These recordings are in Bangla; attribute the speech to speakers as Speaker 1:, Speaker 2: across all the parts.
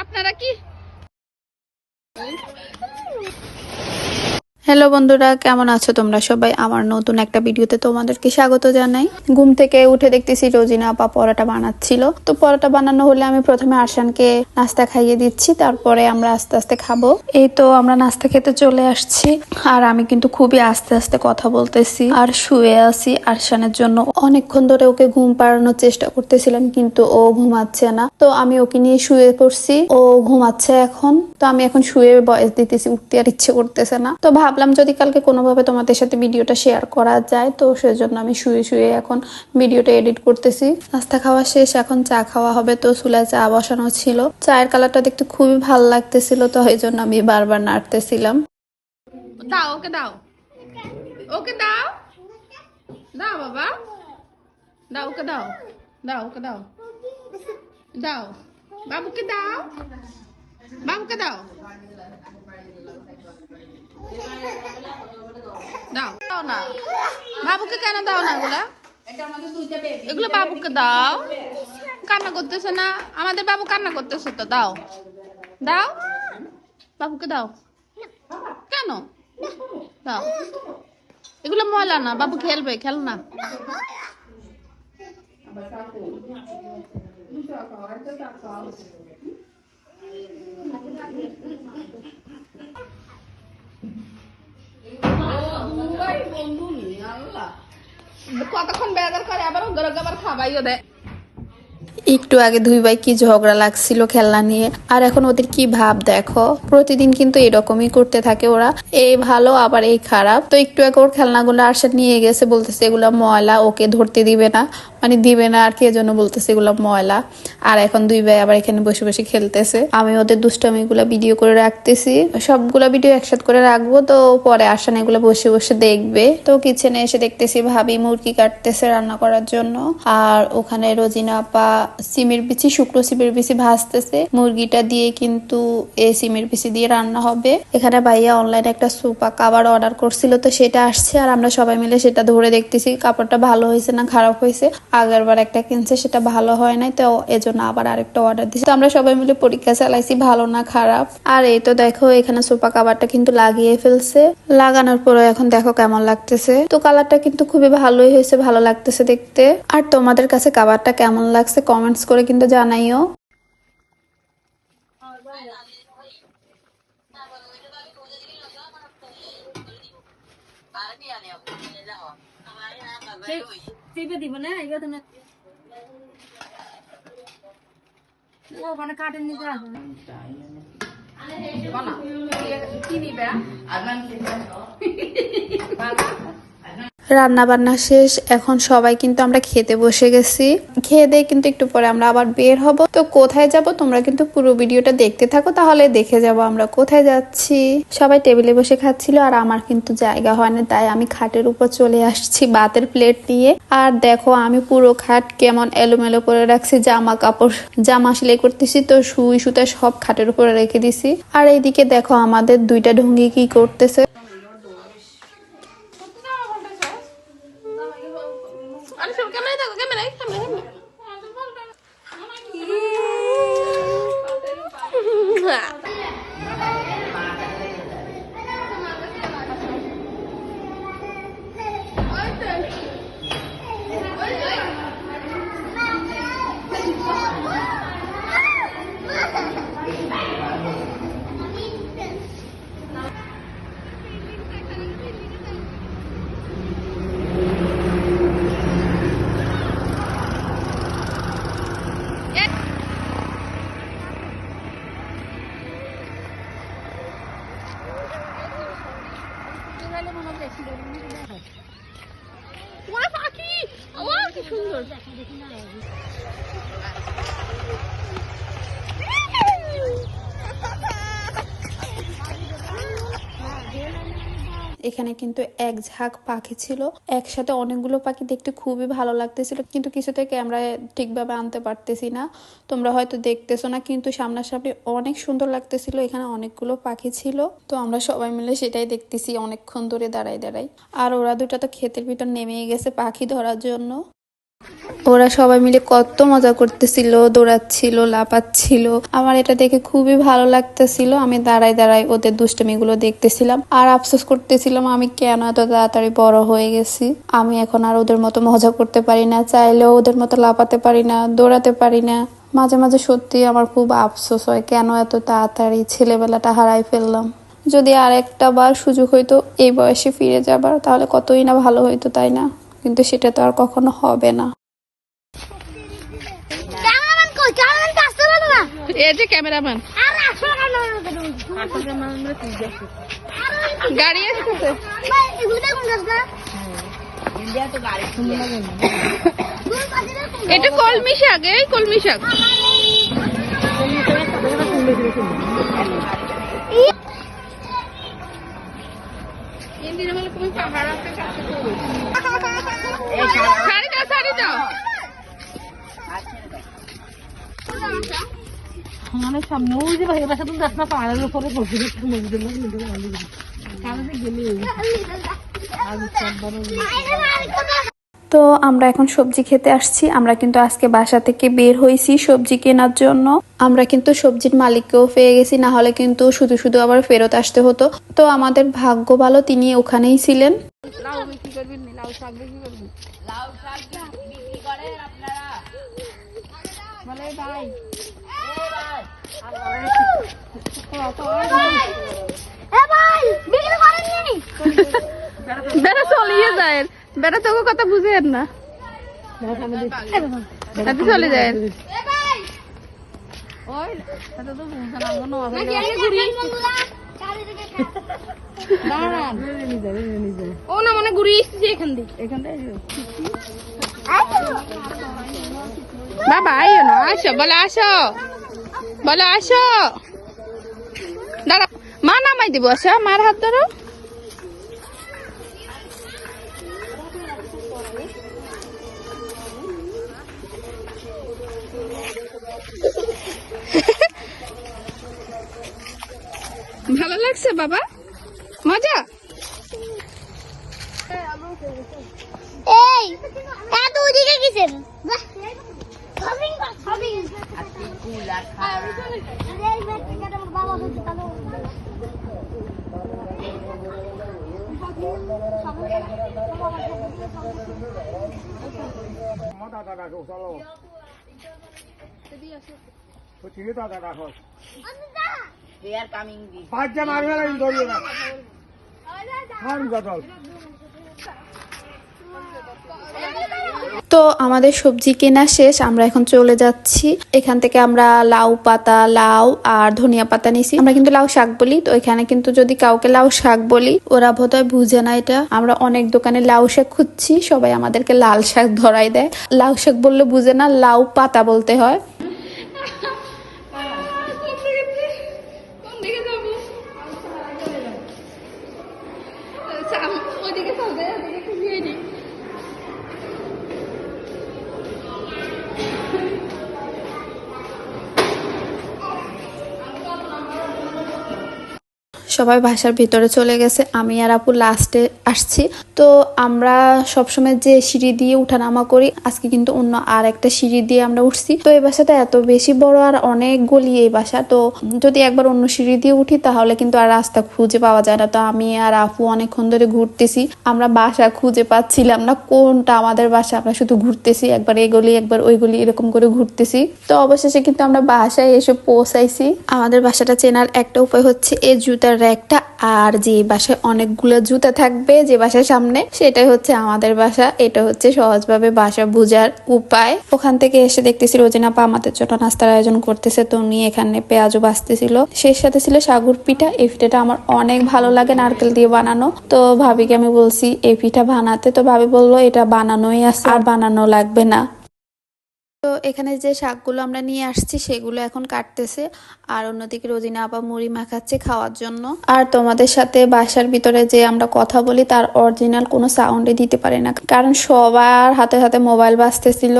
Speaker 1: আপনারা কি হ্যালো বন্ধুরা, কেমন আছো তোমরা সবাই? আমার নতুন একটা ভিডিওতে তোমাদেরকে স্বাগত জানাই। ঘুম থেকে উঠে দেখতেছি রোজিনা আপা পরোটা বানাচ্ছিল। তো পরোটা বানানো হলে আমি প্রথমে আরশানকে নাস্তা খাইয়ে দিচ্ছি, তারপরে আমরা আস্তে আস্তে খাবো। এই তো আমরা নাস্তা খেতে চলে আসছি, আর আমি কিন্তু খুবই আস্তে আস্তে কথা বলতেছি আর শুয়ে আছি আরশানের জন্য। অনেকক্ষণ ধরে ওকে ঘুম পাড়ানোর চেষ্টা করতেছিলাম, কিন্তু ও ঘুমাচ্ছে না। তো আমি ওকে নিয়ে শুয়ে পড়ছি, ও ঘুমাচ্ছে এখন। তো আমি এখন শুয়ে বয়স দিতেছি, উঠতে আর ইচ্ছে করতেছে না। তো ভাবলাম যদি কালকে কোনোভাবে তোমাদের সাথে ভিডিওটা শেয়ার করা যায়, তো সেজন্য আমি শুয়ে শুয়ে এখন ভিডিওটা এডিট করতেছি। নাস্তা খাওয়া শেষ, এখন চা খাওয়া হবে। তো চুলায় চা বসানো ছিল, চায়ের কালারটা দেখতে খুবই ভালো লাগতেছিল, তো এই জন্য আমি বারবার নাড়তেছিলাম। দাও ওকে, দাও ওকে, দাও দাও বাবা, দাও ওকে, দাও দাও ওকে, দাও দাও বাবুকে, দাও বাবুকে, দাও দাও দাও না বাবুকে, কেন দাও না এগুলা? এগুলো বাবুকে দাও। কান্না করতেছে না আমাদের বাবু, কান্না করতেছে তো। দাও দাও বাবুকে, দাও। কেন দাও? এগুলো ময়লা না, বাবু খেলবে, খেল না। কতক্ষণ বেজার করে, আবার আবার খাবাইও দেয়। একটু আগে দুই ভাই কি ঝগড়া লাগছিল খেলনা নিয়ে, আর এখন ওদের কি ভাব দেখো। প্রতিদিন কিন্তু এরকমই করতে থাকে ওরা, এই ভালো আবার এই খারাপ। তো একটু আগে ওর খেলনাগুলো আরশাদ নিয়ে গেছে, বলতেছে এগুলো ময়লা, ওকে ধরতে দিবে না, মানে দিবে না আর কি, এজন্য বলতেছে এগুলো ময়লা। আর এখন দুই ভাই আবার এখানে বসে বসে খেলতেছে। আমি ওদের দুষ্টামিগুলা ভিডিও করে রাখতেছি, সবগুলা ভিডিও একসাথে করে রাখবো। তো পরে আরশান এগুলো বসে বসে দেখবে। তো কিচেনে এসে দেখতেছি ভাবি মুরগি কাটতেছে রান্না করার জন্য, আর ওখানে রোজিনা আপা সিমের বিচি, শুকনো সিমের বিচি ভাজতেছে। মুরগিটা দিয়ে কিন্তু এই সিমের বিচি দিয়ে রান্না হবে। এখানে ভাইয়া অনলাইনে একটা সোফা কাভার অর্ডার করছিল, তো সেটা আসছে, আর আমরা সবাই মিলে সেটা ধরে দেখতেছি কাপড়টা ভালো হয়েছে না খারাপ হয়েছে। আগের বার একটা কিনছে, সেটা ভালো হয় নাই, তো এজন্য আবার আরেকটা অর্ডার দিছি। তো আমরা সবাই মিলে পরীক্ষা চালাইছি ভালো না খারাপ। আর এই তো দেখো এখানে সোফা কাভারটা কিন্তু লাগিয়ে ফেলছে, লাগানোর পরে এখন দেখো কেমন লাগতেছে। তো কালারটা কিন্তু খুবই ভালোই হয়েছে, ভালো লাগতেছে দেখতে। আর তোমাদের কাছে কাভারটা কেমন লাগছে কমেন্টস করে কিন্তু জানাইও। দিব না ওখানে কাটেন নিতে আসবে কি নিবে। রান্না বান্না শেষ, এখন সবাই কিন্তু আমরা খেতে বসে গেছি। খেয়ে দিয়ে কিন্তু একটু পরে আমরা আবার বের হব। তো কোথায় যাব তোমরা কিন্তু পুরো ভিডিওটা দেখতে থাকো, তাহলে দেখে যাব আমরা কোথায় যাচ্ছি। সবাই টেবিলে বসে খাচ্ছিল, আর আমার কিন্তু জায়গা হয় না, তাই আমি খাটের উপর চলে আসছি ভাতের প্লেট নিয়ে। আর দেখো আমি পুরো খাট কেমন এলোমেলো করে রাখছি, জামা কাপড় জামা সেলাই করতেছি, তো সুই সুতা সব খাটের উপরে রেখে দিছি। আর এইদিকে দেখো আমাদের দুইটা ঢঙ্গি কি করতেছে। ওরা পাখি, ওয়া কি সুন্দর। এখানে কিন্তু এক ঝাঁক পাখি ছিল, একসাথে অনেকগুলো পাখি, দেখতে খুবই ভালো লাগতেছিল, কিন্তু কিছুতে ক্যামেরায় ঠিকভাবে আনতে পারতেছি না, তোমরা হয়তো দেখতেছো না, কিন্তু সামনাসামনি অনেক সুন্দর লাগতেছিল। এখানে অনেকগুলো পাখি ছিল, তো আমরা সবাই মিলে সেটাই দেখতেছি অনেকক্ষণ ধরে দাঁড়াই দাঁড়াই। আর ওরা দুটা তো ক্ষেতের ভিতর নেমেই গেছে পাখি ধরার জন্য। ওরা সবাই মিলে কত মজা করতেছিল, দৌড়াচ্ছিল, লাপাচ্ছিল। আমার এটা দেখে খুবই ভালো লাগতেছিল। আমি দাঁড়ায় দাঁড়ায় ওদের দুষ্টমিগুলো দেখতেছিলাম আর আফসোস করতেছিলাম আমি কেন এত তাড়াতাড়ি বড় হয়ে গেছি। আমি এখন আর ওদের মতো মজা করতে পারি না, চাইলেও ওদের মতো লাপাতে পারি না, দৌড়াতে পারি না। মাঝে মাঝে সত্যি আমার খুব আফসোস হয় কেন এত তাড়াতাড়ি ছেলেবেলাটা হারাই ফেললাম। যদি আর একটা বার সুযোগ হইতো এই বয়সে ফিরে যাবার, তাহলে কতই না ভালো হইতো, তাই না? কিন্তু সেটা তো আর কখনো হবে না। এই যে ক্যামেরাম্যান, গাড়ি আসতেছে। এটা কলমি শাক, এই কলমি শাক। শাড়ি দাও, শাড়ি দাও। আমার সামনে ওই যে ভাইয়ের বাসা, তুমি যাস না, পাহাড়ের উপরে বসে দেখতে মসজিদের তো আমরা এখন সবজি খেতে আসছি। আমরা কিন্তু আজকে বাসা থেকে বের হয়েছি সবজি কেনার জন্য। আমরা কিন্তু সবজির মালিককেও পেয়ে গেছি, না হলে কিন্তু শুধু শুধু আবার ফেরত আসতে হতো। তো আমাদের ভাগ্য ভালো, তিনি ওখানেই ছিলেন। লাউ বিক্রি করবেন, লাউ শাক বিক্রি করবেন, লাউ শাক বিক্রি করেন আপনারা? বলে ভাই বেড়া চলিয়ে যায়, বেড়া তো কথা বুঝেন না, চলে যায়। ও না মানে ঘুরিয়ে এসেছি এখান থেকে, এখান থেকে বাবা আইও না, আসো, বলে আসো, বলে আসো। দাঁড়া, মা নামাই দিব, আসো, মার হাত ধরো। ভালো লাগছে বাবা, মজা?
Speaker 2: এই এত ওদিকে গেছেন
Speaker 1: তো আমাদের সবজি কেনা শেষ, আমরা এখন চলে যাচ্ছি। এখান থেকে আমরা লাউ পাতা, লাউ আর ধনিয়া পাতা নিছি। আমরা কিন্তু লাউ শাক বলি, তো এখানে কিন্তু যদি কাউকে লাউ শাক বলি ওরা বোধহয় বুঝে না এটা। আমরা অনেক দোকানে লাউ শাক খুঁজছি, সবাই আমাদেরকে লাল শাক ধরাই দেয়। লাউ শাক বললে বুঝে না, লাউ পাতা বলতে হয়। সবাই বাসার ভিতরে চলে গেছে, আমি আর আপু লাস্টে আসছি। তো আমরা সবসময় যে সিঁড়ি দিয়ে উঠানামা করি, আজকে কিন্তু অন্য আর একটা সিঁড়ি দিয়ে আমরা উঠছি। তো এই বাসাটা এত বেশি বড় আর অনেক গলি এই বাসা, তো যদি একবার অন্য সিঁড়ি দিয়ে উঠি তাহলে কিন্তু আর রাস্তা খুঁজে পাওয়া যায় না। তো আমি আর আপু অনেকক্ষণ ধরে ঘুরতেছি, আমরা বাসা খুঁজে পাচ্ছিলাম না কোনটা আমাদের বাসা। আমরা শুধু ঘুরতেছি, একবার এই গলি একবার ওই গলি এরকম করে ঘুরতেছি। তো অবশেষে কিন্তু আমরা বাসায় এসে পৌঁছাইছি। আমাদের বাসাটা চেনার একটা উপায় হচ্ছে এই জুতার একটা, আর যে বাসায় অনেকগুলো জুতা থাকবে যে বাসার সামনে, সেটাই হচ্ছে আমাদের বাসা। এটা হচ্ছে সহজভাবে বাসা বোঝার উপায়। ওখান থেকে এসে দেখতেছি রোজিনা আপা আমাদের জন্য নাস্তার আয়োজন করতেছে। তো উনি এখানে পেঁয়াজও ভাজতেছিল, সেই সাথে ছিল সাগুর পিঠা। এই পিঠাটা আমার অনেক ভালো লাগে, নারকেল দিয়ে বানানো। তো ভাবিকে আমি বলছি এই পিঠা বানাতে, তো ভাবি বললো এটা বানানোই আছে, আর বানানো লাগবে না। তো এখানে যে শাকগুলো আমরা নিয়ে আসছি সেগুলো এখন কাটতেছে, আর অন্যদিকে রোজিনা আপা মুড়ি মাখাচ্ছে খাওয়ার জন্য। আর তোমাদের সাথে বাসার ভিতরে যে আমরা কথা বলি তার অরিজিনাল কোনো সাউন্ডে দিতে পারি না, কারণ সবার হাতে হাতে মোবাইল বাজতেছিল।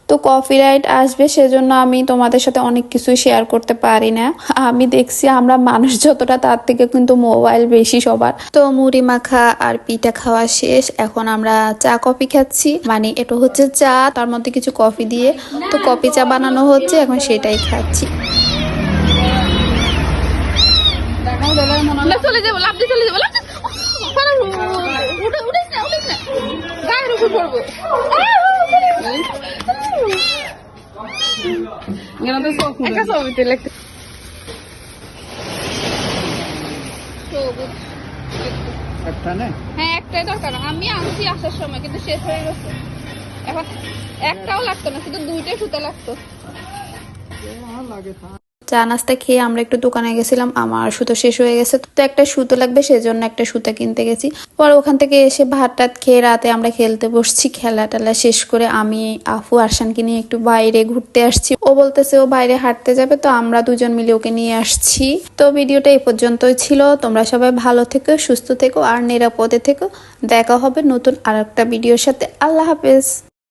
Speaker 1: তো তো কপিরাইট আসবে, সেজন্য আমি তোমাদের সাথে অনেক কিছুই শেয়ার করতে পারি না। আমি দেখছি আমরা মানুষ যতটা তার থেকে কিন্তু মোবাইল বেশি সবার। তো মুড়ি মাখা আর পিঠা খাওয়া শেষ, এখন আমরা চা কফি খাচ্ছি। মানে এটা হচ্ছে চা, তার মধ্যে কিছু কফি দিয়ে তো কফি চা বানানো হচ্ছে, এখন সেটাই খাচ্ছি। চলে যাবো, লাভ দিয়ে চলে যাবো, গায়ের উপর পড়বো। একটা ছবিতে লিখতে হ্যাঁ একটাই দরকার। আমি আনছি আসার সময় কিন্তু শেষ হয়ে গেছে, এখন একটাও লাগতো না, শুধু দুইটাই সুতা লাগতো। চা নাস্তা খেয়ে আমরা একটু দোকানে গেছিলাম, আমার সুতো শেষ হয়ে গেছে, তো একটা সুতো লাগবে সেজন্য একটা সুতা কিনতে গেছি। পরে ওখান থেকে এসে ভাত টাত খেয়ে রাতে আমরা খেলতে বসছি। খেলা টেলা শেষ করে আমি আফু আরশানকে নিয়ে একটু বাইরে ঘুরতে আসছি। ও বলতেছে ও বাইরে হাঁটতে যাবে, তো আমরা দুজন মিলে ওকে নিয়ে আসছি। তো ভিডিওটা এই পর্যন্তই ছিল। তোমরা সবাই ভালো থেকো, সুস্থ থেকো আর নিরাপদে থেকো। দেখা হবে নতুন আর একটা ভিডিওর সাথে। আল্লাহ হাফেজ।